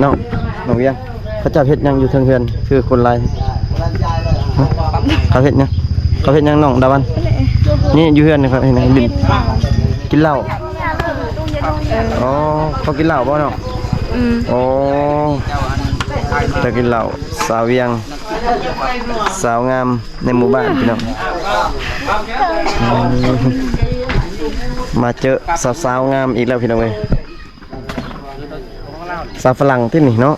น้องเวียงเขาเจ้าเฮ็ดยังอยู่เทิงเฮือนคือคนไรเขาเฮ็ดยังน้องดาวันนี่อยู่เฮือนนี่ครับเห็นไหมดินกินเหล้าอ๋อเขากินเหล้าบ่เนาะอ๋อจะกินเหล้าสาวเวียงสาวงามในหมู่บ้านพี่น้องมาเจอสาวงามอีกแล้วพี่น้องเอ้ยสาวฝรั่งที่นี่เนาะ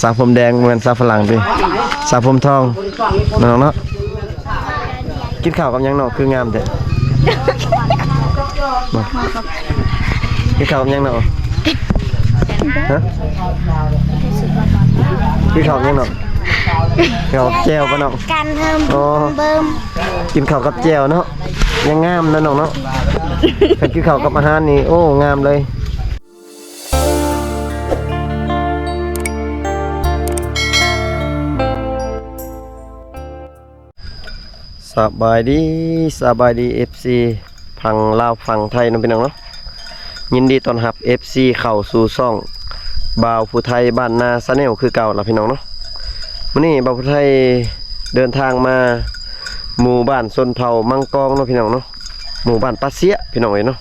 สาวผมแดงเหมือนสาวฝรั่งดิสาวผมทองน้องเนาะกินข้าวกับยังเนาะคืองามเด้กินข้าวกับยังเนาะฮะกินข้าวยังเนาะข้าวแจ่วปะเนาะกันเพิ่มเบิ่มกินข้าวกับแจ่วเนาะยังงามนะน้องเนาะกินข้าวกับอาหารนี่โอ้งามเลยสบายดี FC พังลาวฝั่งไทยน้องพี่น้องเนาะยินดีต้อนรับ FC เข้าสู่ช่องบ่าวผู้ไทยบ้านนาซาแนลคือเก่าล่ะพี่น้องเนาะมื้อนี้บ่าวผู้ไทยเดินทางมาหมู่บ้านชนเผ่ามังกรเนาะพี่น้องเนาะหมู่บ้านปาเสียพี่น้องเอ้ยเนาะ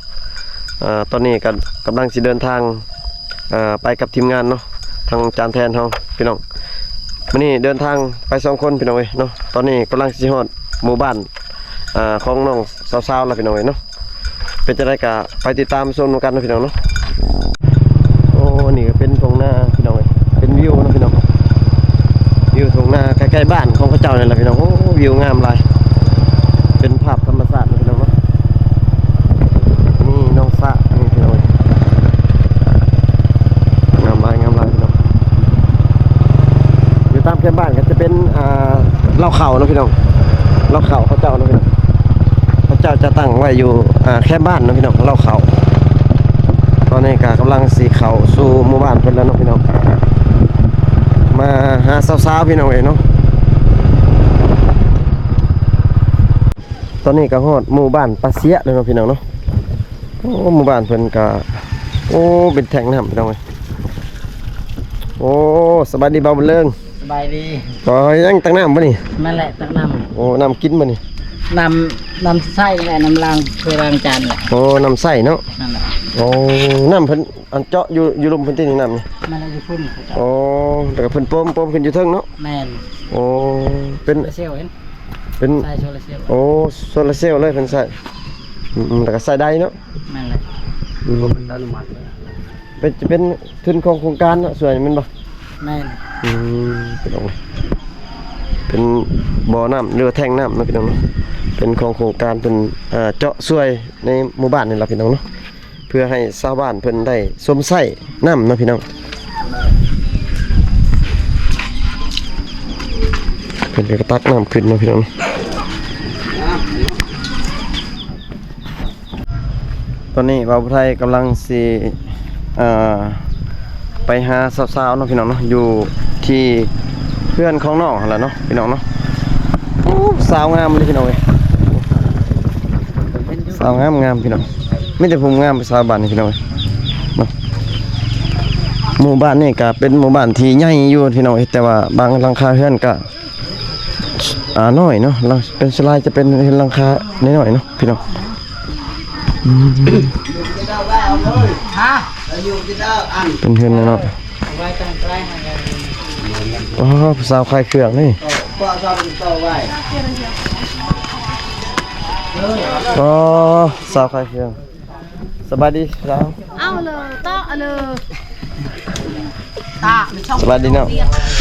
ตอนนี้ก็กำลังสิเดินทางไปกับทีมงานเนาะทางจานแทนเฮาพี่น้องมื้อนี้เดินทางไป2คนพี่น้องเอ้ยเนาะตอนนี้กำลังสิฮอดหมู่บ้านของน้องสาวๆแล้วพี่น้องเอ้ยเนาะเป็นจะได้กะไปติดตามชมกันนะพี่น้องเนาะโอ้นี่ก็เป็นตรงหน้าพี่น้องเอ้ยเป็นวิวนะพี่น้องวิวตรงหน้าใกล้ๆบ้านของพระเจ้านี่แหละพี่น้องโอ้วิวงามหลายเป็นภาพธรรมชาตินะพี่น้องเนาะนี่น้องสะนี่พี่น้องงามหลายพี่น้องอยู่ตามแคมป์บ้านก็จะเป็นเล่าเข่านะพี่น้องเล่าเข่าพระเจ้านะพี่น้องพระเจ้าจะตั้งไว้อยู่แค่บ้านนะพี่น้องเล่าเข่าตอนนี้กำลังสีเข่าสู่หมู่บ้านเพิ่นแล้วเนาะพี่น้องมาหาสาวๆพี่น้องเอ๋เนาะตอนนี้ก็ฮอดหมู่บ้านปาเสียเลยเนาะพี่น้องเนาะโอ้หมู่บ้านเพิ่นก็โอ้เป็นแท่งน้ำพี่น้องเอ้ยโอ้สบายดีเบาบุญเริงสบายดีก็ยังตั้งน้ำป่ะนี่นั่นแหละตักน้ำโอ้น้ำกินป่ะนี่น้ำไส้แหละน้ำล้างเพื่อล้างจานแหละโอ้น้ำใส่เนาะนั่นแหละโอ้น้ำเพิ่นอันเจาะอยู่ลมเพิ่นที่นี่น้ำนี่นั่นแหละอยู่พุ่นโอ้แต่ก็เพิ่นโปมขึ้นอยู่เทิงเนาะแม่นโอ้เป็นโซลาเซลล์เห็นเป็นใส่โซลาเซลล์โอ้โซลาเซลล์เลยเพิ่นใส่แต่ก็ใส่ได้เนาะนั่นแหละเป็นอนุมัติเป็นจะเป็นทุนของโครงการเนาะส่วนมันบ่แม่นเป็นบ่อน้ำเรือแท่งน้ำนะพี่น้องเนาะเป็นของโครงการเป็นเจาะช่วยในหมู่บ้านนี่แหละพี่น้องเนาะเพื่อให้ชาวบ้านเพิ่นได้สมใช้น้ำนะพี่น้องเพิ่นก็ตักน้ำขึ้นนะพี่น้องตอนนี้บ่าวไทยกำลังสิไปหาสาวๆเนาะพี่น้องเนาะอยู่ที่เพื่อนของน้องหั่นล่ะเนาะพี่น้องเนาะโอ้สาวงามเลยพี่น้องเอ้ยสาวงามพี่น้องไม่แต่ผมงามสาวบ้านนี่พี่น้องเอ้ยเนาะหมู่บ้านนี่ก็เป็นหมู่บ้านที่ใหญ่อยู่พี่น้องเอ้ยแต่ว่าบางหลังคาเรือนก็น้อยเนาะเป็นสลายจะเป็นหลังคาน้อยๆเนาะพี่น้องเป็นเพื่อนเนาะอ๋อสาวคลายเครื่องนี่อ๋อสาวคลายเครื่องสบายดีสาวเอาเลยต่อเลยสบายดีเนาะ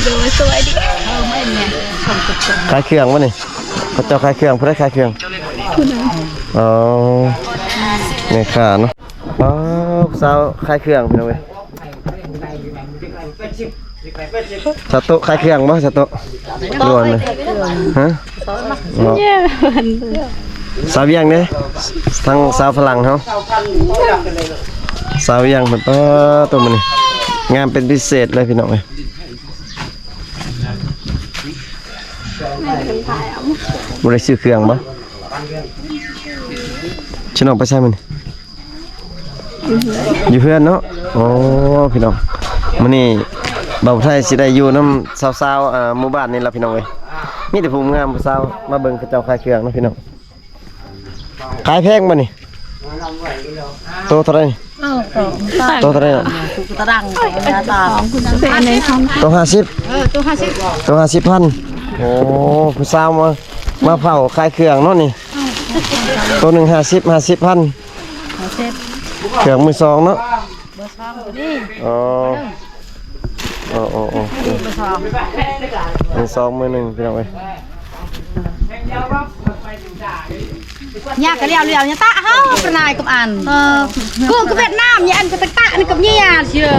ดูสวยดิไม่เนี่ยคลายเครื่องวะนี่เขาเจ้าคลายเครื่องเพื่อได้คลายเครื่องอ๋อเนี่ยขาเนาะอ๋อสาวคลายเครื่องพี่น้องเว้ยสต๊ะคลายเครื่องบ่สต๊ะด่วนเลยฮะสาวยังเนี่ยทางสาวฝรั่งเขาสาวยังแบบตัวมันนี่งามเป็นพิเศษเลยพี่น้องเอ้ยบ่ได้ซื้อเครื่องบ่ฉันออกไปใช่มันอยู่เพื่อนเนาะ โอ้พี่น้องมื้อนี้บ่าวไทยสิได้อยู่นำสาวๆหมู่บ้านนี่ล่ะพี่น้องเอ้ยมีแต่ผู้งามผู้สาวมาเบิ่งเขาเจ้าขายเครื่องเนาะพี่น้องขายแพงบ่นี่โตเท่าไหร่โตเท่าไหร่ ตารางตา เป็นในท้อง โต50ตัว50โต50,000โอ้ผู้สาวมาเผาขายเครื่องเนาะนี่โตหนึง50,000เครื่องมือสองเนาะอ๋อมือสองมือหนึ่งพี่น้องเอ้ย nhà cái leo leo nhà ta hao cái này cũng ăn cô cái Việt Nam nhà ăn cái tạ này cũng nhà chưa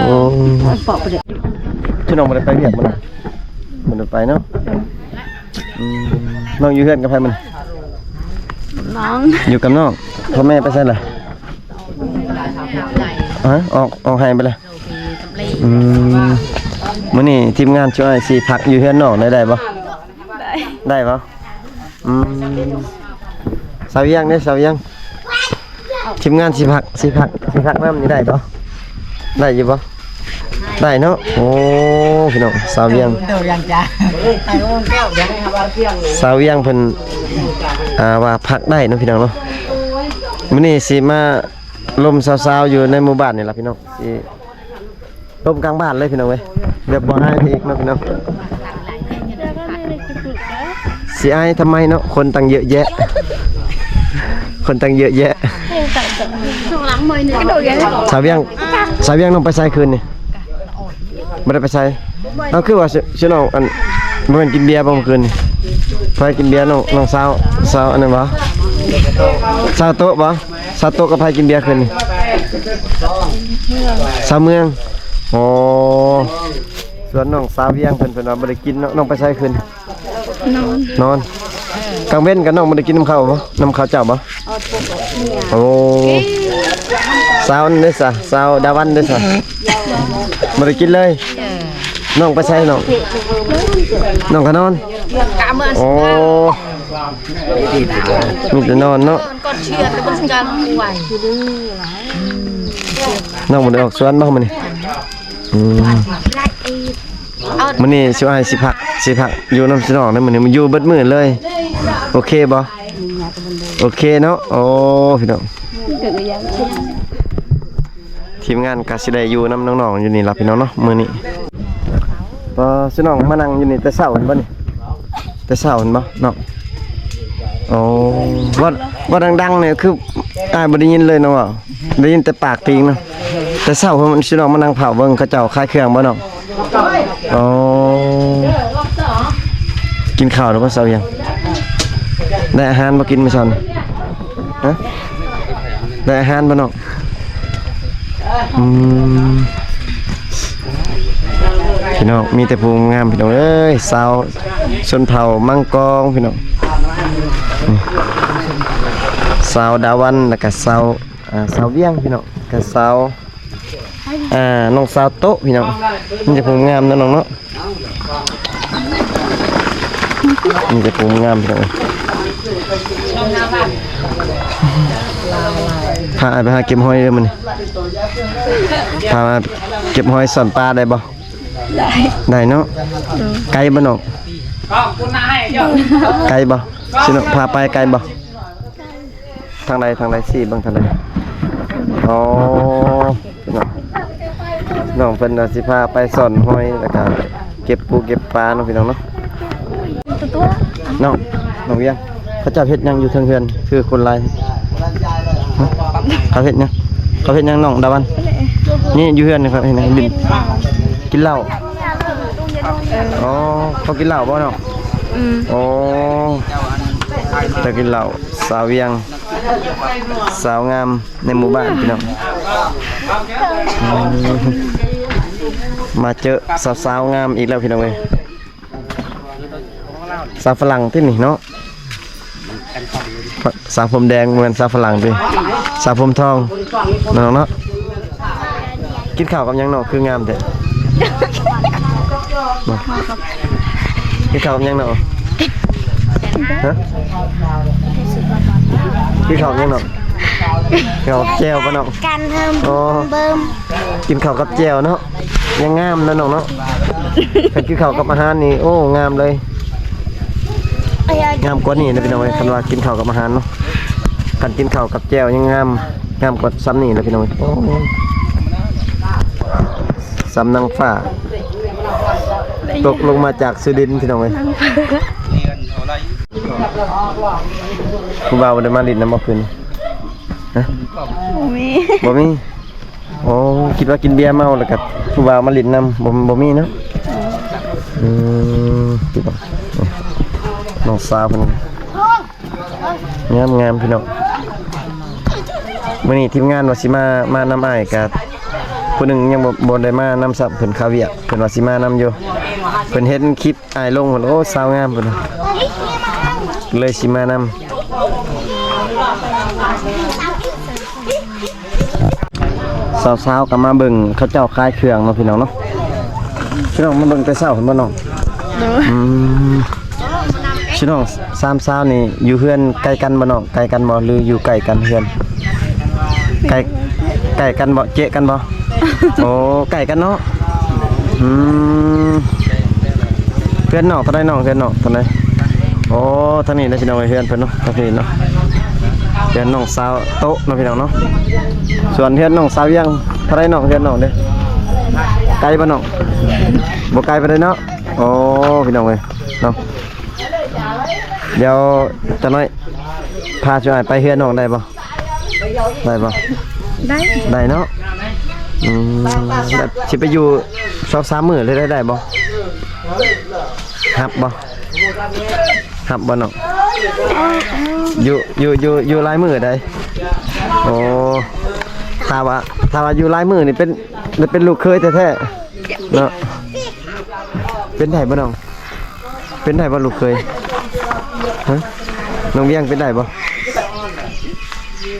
พี่น้องบ่ได้ไปเวียกมันได้ไปเนาะน้องอยู่เฮือนกับไผมัน nóng อยู่กับน้องพ่อแม่ไปไสล่ะฮะออกให้ไปเลยมื้อนี้ทีมงานช่วยสิพักอยู่เฮือนน้องได้บ่ได้บ่สาวยังเด้อสาวยังทีมงานสิพักน้ำนี่ได้บ่ได้อยู่บ่ได้เนาะโอ้พี่น้องสาวยัง เดี๋ยวยังจ้าไอ้โอ่งแก้วยังครับว่าเที่ยงเลย สาวยังเพิ่นว่าพักได้เนาะพี่น้องเนาะมื้อนี้สิมาลมสาวๆอยู่ในหมู่บ้านนี่ล่ะพี่น้องสิลมกลางบ้านเลยพี่น้องเว้ยแบบบ่อายอีกเนาะพี่น้องสิอายทำไมเนาะคนตั้งเยอะแยะ คนตั้งเยอะแยะ trong lắng mời nữa cái đồ ghế สาวยังน้องไปใส่คืนนี่บ่ได้ไปใส่เอาคือว่าชื่อน้องอันบ่แม่นกินเบียร์บ่เมื่อคืนนี่ไปกินเบียร์น้องสาวอันนั้นบ่สาวโต๊ะบ่สาวโต๊ะกับไผกินเบียร์คืนนี่สาวเมืองโอ้ส่วนน้องสาวเวียงเพิ่นว่าบ่ได้กินเนาะน้องไปใส่คืนนอนกลางเว้นกันน้องบ่ได้กินน้ำข้าวบ่น้ำข้าวเจ้าบ่โอ้สาวนี่ซะสาวดาวันนี่ซะบ่ได้กินเลยน้องไปใส่น้องก็นอนโอ้มีแต่นอนเนาะ con chia cái bông gan ngoài น้องบ่ได้ออกสวนบ่มื้อนี้มื้อนี้สิว่าให้สิพักอยู่นำสิน้องได้มื้อนี้มันอยู่เบิดมื้อเลยโอเคบ่โอเคเนาะโอ้พี่น้องทีมงานก็สิได้อยู่นำน้องๆอยู่นี่ล่ะพี่น้องเนาะมื้อนี้สิน้องมานั่งอยู่นี่แต่เช้าเห็นบ่นี่แต่เช้าเห็นบ่เนาะโอ้ว่าดังๆเนี่ยคืออ้ายบ่ได้ยินเลยเนาะได้ยินแต่ปากติงเนาะแต่เช้าเพิ่นสิน้องมานั่งเผาเบิ่งเขาเจ้าขายเครื่องบ่เนาะอ๋อกินข้าวหรือบ่เช้ายังได้อาหารบ่กินมื้อเช้านี่ฮะได้อาหารบ่เนาะพี่น้องมีแต่ภูงามพี่น้องเอ้ยสาวชนเผ่ามังกรพี่น้องสาวดาวันแล้วก็สาวเวียงพี่น้องกับสาวน้องสาวโตะพี่น้องมีแต่ภูงามนะน้องเนาะมีแต่ภูงามพี่น้องพาไปหาเก็บหอยเด้อมื้อนี้พามาเก็บหอยสอนปลาได้บ่ได้เนาะไกลบ่น้องไกลบ่สิน้องพาไปไกลบ่ทางใดสิเบิ่งทางใดอ๋อน้องเพิ่นน่ะสิพาไปสอนหอยแล้วก็เก็บปูเก็บปลาเนาะพี่น้องเนาะน้องเวียงเขาเจ้าเฮ็ดหยังอยู่เทิงเฮือนคือคนหลายเขาเฮ็ดหยังน้องดาวันนี่อยู่เฮือนนี่ครับเห็นดินกินเหล้าอ๋อเขากินเหล้าบ่เนาะอ๋อจะกินเหล้าสาวเวียงสาวงามในหมู่บ้านพี่น้องมาเจอสาวงามอีกแล้วพี่น้องเอ้ยสาวฝรั่งที่นี่เนาะสาวผมแดงเหมือนสาวฝรั่งดิสาวผมทองน้องเนาะกินข้าวกับยังเนาะคืองามแท้กินข้าวกับยังเนาะฮะกินข้าวกับยังเนาะข้าวแก้วปะเนาะกันเพิ่ม อ๋อ เบิ่ม กินข้าวกับแจ่วเนาะยังงามนะน้องเนาะคันกินข้าวกับอาหารนี่โอ้งามเลยงามกว่านี่นะพี่น้องเอ้ยคันว่ากินข้าวกับอาหารเนาะคันกินข้าวกับแจ่วยังงามกว่าซ้ำนี่นะพี่น้องเอ้ยโอ้ซ้ำนางฟ้าตกลงมาจากสุดินทร์พี่น้องเอ้ยคุณบ่าวได้มาลิ้นน้ำบ่คืนฮะบ่มีโอ้คิดว่ากินเบียร์เมาแล้วกับผู้บ่าวมาลิ้นน้ำบ่มีเนาะคิดว่าน้องสาวเพิ่นงามพี่น้องมื้อนี้ทีมงานว่าสิมานำอ้ายกับผู้หนึงยังบ่ได้มานำซับเพิ่นคาเวียเพิ่นว่าสิมานำอยู่เพิ่นเห็นคลิปอ้ายลงเพิ่นโอ้สาวงามเพิ่นเลยสิมานำสาวๆก็มาเบิ่งเขาเจ้าขายเครื่องเนาะพี่น้องเนาะพี่น้องมาเบิ่งแต่เช้าเพิ่นบ่น้องพี่น้อง3สาวนี่อยู่เฮือนใกล้กันบ่น้องใกล้กันบ่หรืออยู่ใกล้กันเฮือนใกล้กันบ่เจ๊กันบ่โอ้ใกล้กันเนาะเพื่อนน้องเท่าใดน้องเพื่อนน้องเท่าใดโอ้ทางนี้ได้พี่น้องเพื่อนเพิ่นเนาะทางนี้เนาะเพื่อนน้องสาวโต๊ะเนาะพี่น้องเนาะส่วนเพื่อนน้องสาวยังเท่าใดน้องเพื่อนน้องเด้ไกลบ่น้องบ่ไกลไปเลยเนาะโอ้พี่น้องเอ้ยเนาะเดี๋ยวจะน้อยพาช่วยไปเฮือนน้องได้บ่ได้เนาะแบบสิไปอยู่2-3 มื้อเลยได้บ่ฮับบ่น้องอยู่หลายมื้อได้โอ้ถ้าว่าอยู่หลายมื้อนี่เป็นลูกเคยแท้ๆเนาะเป็นได้บ่น้องเป็นได้บ่ลูกเคยฮะน้องเวียงเป็นได้บ่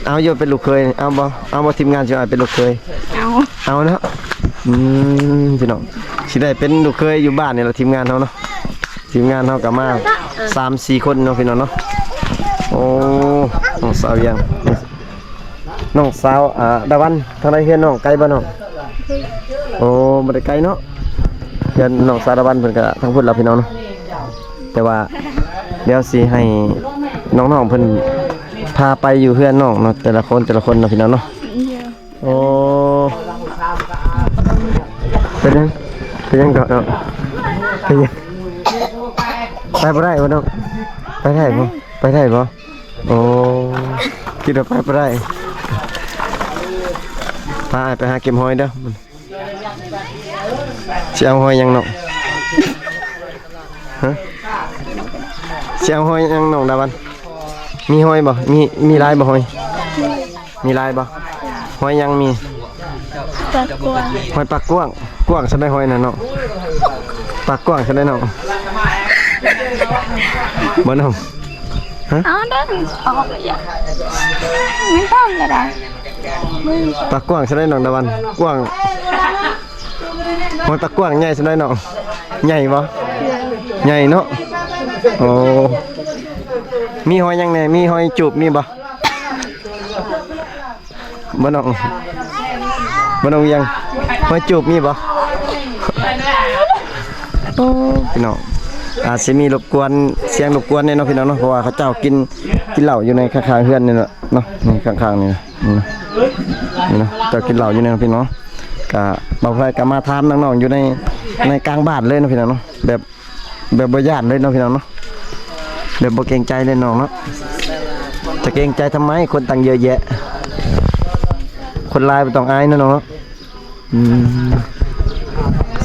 เอาอยู่เป็นลูกเคยเอาบ่ทีมงานสิเอาเป็นลูกเคยเอาเนาะพี่น้องสิได้เป็นลูกเคยอยู่บ้านนี่ล่ะทีมงานเฮาเนาะทีมงานเฮาก็มา 3-4 คนเนาะพี่น้องเนาะโอ้น้องสาวยังน้องสาวดาวันทางใดเฮือนน้องไกลบ่น้องโอ้บ่ได้ไกลเนาะเฮือนน้องสาวดาวันเพิ่นก็ทางพุ่นล่ะพี่น้องเนาะแต่ว่าเดี๋ยวสิให้น้องๆเพิ่นพาไปอยู่เฮือนน้องเนาะแต่ละคนเนาะพี่น้องเนาะโอ้เป็นยังก่อนเนาะเป็นยังไปบ่ได้บ่น้องไปได้บ่โอ้คิดว่าไปบ่ได้พาไปหาเก็บหอยเด้อสิเอาหอยยังน้องฮะสิเอาหอยยังน้องดาวันมีหอยบ่มีลายบ่หอยมีลายบ่หอยยังมีหอยปากกว้างซะได้หอยน่ะเนาะปากกว้างซะได้เนาะบ่น้องฮะได้ออกเลยไม่ต้องก็ได้ปากกว้างซะได้น้องตะวันกว้างหอยปากกว้างใหญ่ซะได้น้องใหญ่บ่ใหญ่เนาะโอ้มีหอยยังแน่มีหอยจูบมีบ่น้องยังหอยจูบมีบ่โอ้พี่น้องอาจสิมีรบกวนเสียงรบกวนแน่เนาะพี่น้องเนาะเพราะว่าเขาเจ้ากินเหล้าอยู่ในข้างๆเฮือนนี่แหละเนาะนี่ข้างๆนี่นะเจ้ากินเหล้าอยู่ในพี่น้องก็บ่ไผก็มาถามน้องๆอยู่ในกลางบ้านเลยเนาะพี่น้องเนาะแบบบ่ญาติเลยเนาะพี่น้องเนาะแบบบ่เกรงใจเลยน้องเนาะจะเกรงใจทำไมคนตั้งเยอะแยะคนลายบ่ต้องอายเนาะน้องเนาะ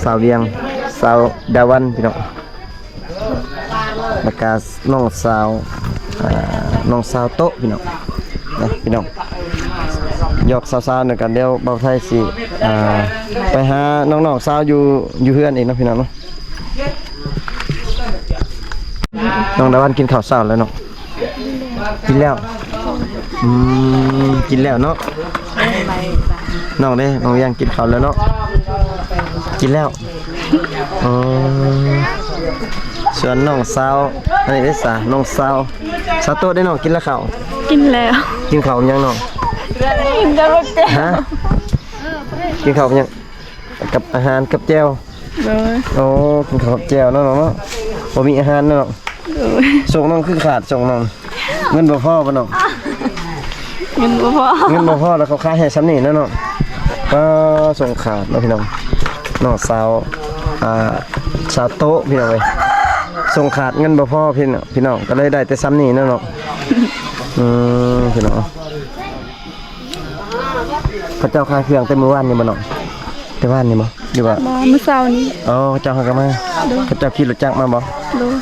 สาวเวียงสาวดาวันพี่น้องแล้วก็น้องสาวโต๊ะพี่น้องนะพี่น้องยอกสาวๆหนึ่งกันเดี๋ยวเบาไทยสิไปหาน้องๆสาวอยู่เฮือนอีกนะพี่น้องเนาะน้องดาวันกินข้าวเช้าแล้วเนาะกินแล้วเนาะน้องเด้น้องยังกินข้าวแล้วเนาะกินแล้วส่วนน้องสาวอันนี้ได้สาน้องสาวโต๊ะได้น้องกินแล้วข้าวกินข้าวยังน้องกินกับรถเจ๊ฮะ กินข้าวกับหยังกับอาหารกับแจ่ว โดย โอ้กินข้าวกับแจ่วเนาะน้องเนาะบ่มีอาหารเนาะ โดย ส่งน้องคือขาดส่งน้องเงินบ่พอบ่น้อง เงินบ่พอ เงินบ่พอแล้วเขาขายให้ซ้ำนี่เนาะน้องก็ส่งขาดเนาะพี่น้องน้องสาวสาวโต๊ะพี่น้องเอ้ยส่งขาดเงินบ่พอพี่น้องก็เลยได้แต่ซ้ำนี่เนาะน้องพี่น้องพระเจ้าขายเครื่องแต่มื้อวานนี่บ่น้องแต่วานนี่บ่หรือว่า บ่มื้อเช้านี้ อ๋อเจ้าหากนมาพระเจ้าขี่รถจักรมาบ่ โดย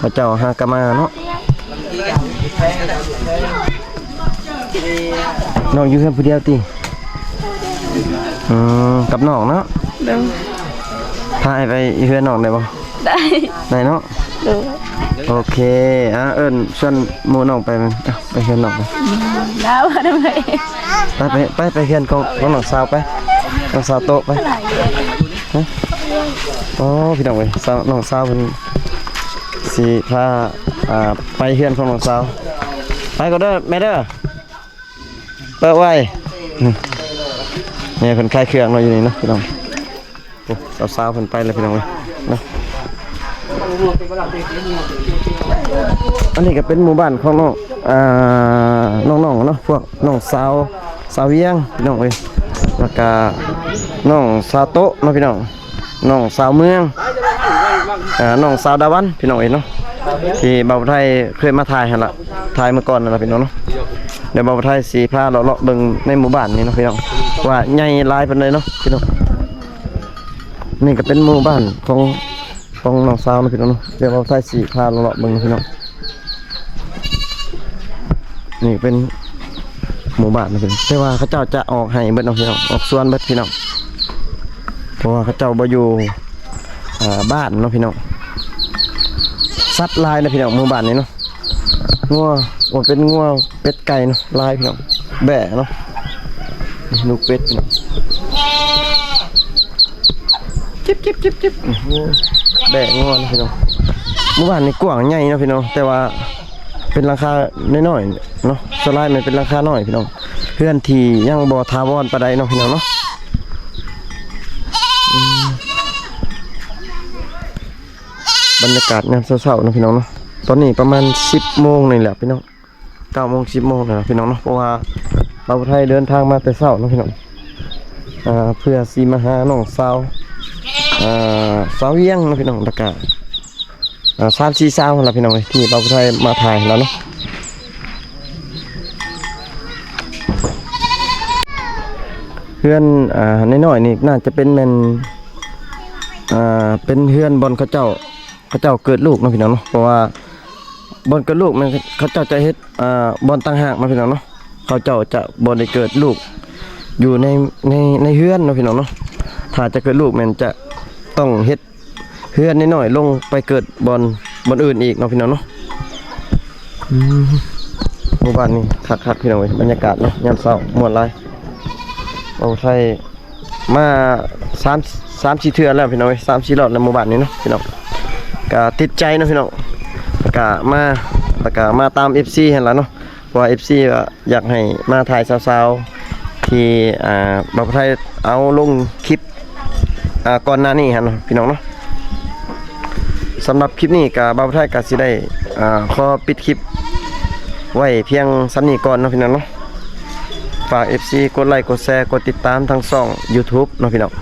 พระเจ้าหากนมาเนาะน้องอยู่เพื่อนผู้เดียวติกับน้องเนาะ โดย พาไปเพื่อนน้องได้บ่ ได้ ได้เนาะ โดย โอเคเอิ้นชวนหมู่น้องไปมันไปเพื่อนน้องไป แล้วได้ไหม ไปเพื่อนของน้องสาวไปน้องสาวโตะไปฮะอ๋อพี่น้องเว้ยน้องสาวเพิ่นสิพาไปเพื่อนของน้องสาวไปก็เด้อแม่เด้อเปิดไว้เนี่ยเพิ่นคลายเครื่องเนาะอยู่นี่เนาะพี่น้องโอ้สาวๆเพิ่นไปแล้วพี่น้องเว้ยเนาะอันนี้ก็เป็นหมู่บ้านของน้องๆเนาะพวกน้องสาวเวียงพี่น้องเอ้ยแล้วก็น้องสาวโตะเนาะพี่น้องน้องสาวเมืองน้องสาวดาวันพี่น้องเอ้ยเนาะที่บ่าวไทยเคยมาถ่ายหั่นล่ะถ่ายเมื่อก่อนนั่นล่ะพี่น้องเนาะเดี๋ยวบ่าวไทยสิพาเลาะๆเบิ่งในหมู่บ้านนี้เนาะพี่น้องว่าใหญ่หลายปานใดเนาะพี่น้องนี่ก็เป็นหมู่บ้านของน้องสาวเนาะพี่น้องเนาะเดี๋ยวบ่าวไทยสิพาเลาะๆเบิ่งพี่น้องนี่เป็นหมู่บ้านนะพี่แต่ว่าเขาเจ้าจะออกให้เบิดน้องพี่น้องออกสวนเบิดพี่น้องเพราะว่าเขาเจ้าบ่อยู่บ้านเนาะพี่น้องสัตว์ลายนะพี่น้องหมู่บ้านนี้เนาะงัวว่าเป็นงัวเป็ดไก่เนาะลายพี่น้องแบะเนาะลูกเป็ดพี่น้องจิ๊บแบะงัวนะพี่น้องหมู่บ้านนี้กว้างใหญ่เนาะพี่น้องแต่ว่าเป็นราคาน้อยๆเนาะสไลด์มันเป็นราคาน้อยพี่น้องเพื่อนที่ยังบ่ทาวรปานใดเนาะพี่น้องเนาะบรรยากาศยามเช้าๆเนาะพี่น้องเนาะตอนนี้ประมาณ 10 โมงนี่แหละพี่น้อง 9 โมง 10 โมงนะพี่น้องเนาะเพราะว่าเราไทยเดินทางมาแต่เช้าเนาะพี่น้องเพื่อสิมาหาน้องสาวสาวเวียงเนาะพี่น้องแล้วก็3-4 สาวล่ะพี่น้องที่เราไทยมาถ่ายแล้วเนาะเพื่อนน้อยๆนี่น่าจะเป็นแม่นเป็นเพื่อนบอลเขาเจ้าเกิดลูกเนาะพี่น้องเนาะเพราะว่าบอลเกิดลูกมันเขาเจ้าจะเฮ็ดบอลต่างหากมาพี่น้องเนาะเขาเจ้าจะบอลได้เกิดลูกอยู่ในเฮือนเนาะพี่น้องเนาะถ้าจะเกิดลูกมันจะต้องเฮ็ดเฮือนน้อยๆลงไปเกิดบอลอื่นอีกเนาะพี่น้องเนาะหมู่บ้านนี้คักๆพี่น้องเว้ยบรรยากาศเนาะยามเช้าม่วนหลายเอาใช่มา3-4 เทื่อแล้วพี่น้อง 3-4 รอบในหมู่บ้านนี้เนาะพี่น้องก็ติดใจเนาะพี่น้องแล้วก็มาตาม FC หั่นล่ะเนาะเพราะว่า FC ก็อยากให้มาถ่ายสาวๆที่บ่าวไทยเอาลงคลิปก่อนหน้านี้หั่นเนาะพี่น้องเนาะสำหรับคลิปนี้ก็บ่าวไทยก็สิได้ขอปิดคลิปไว้เพียงส่ำนี้ก่อนเนาะพี่น้องเนาะฝาก FC กดไลค์กดแชร์กดติดตามทั้งช่อง YouTube เนาะพี่น้อง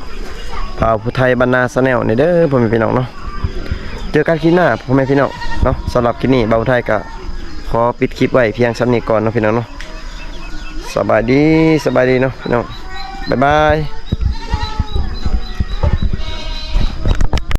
บ่าวผู้ไทยบรรณาชาแนลนี่เด้อพ่อแม่พี่น้องเนาะเจอกันคลิปหน้าพ่อแม่พี่น้องเนาะสำหรับคลิปนี้บ่าวผู้ไทยก็ขอปิดคลิปไว้เพียงส่ำนี้ก่อนเนาะพี่น้องเนาะสบายดีเนาะพี่น้องบ๊ายบาย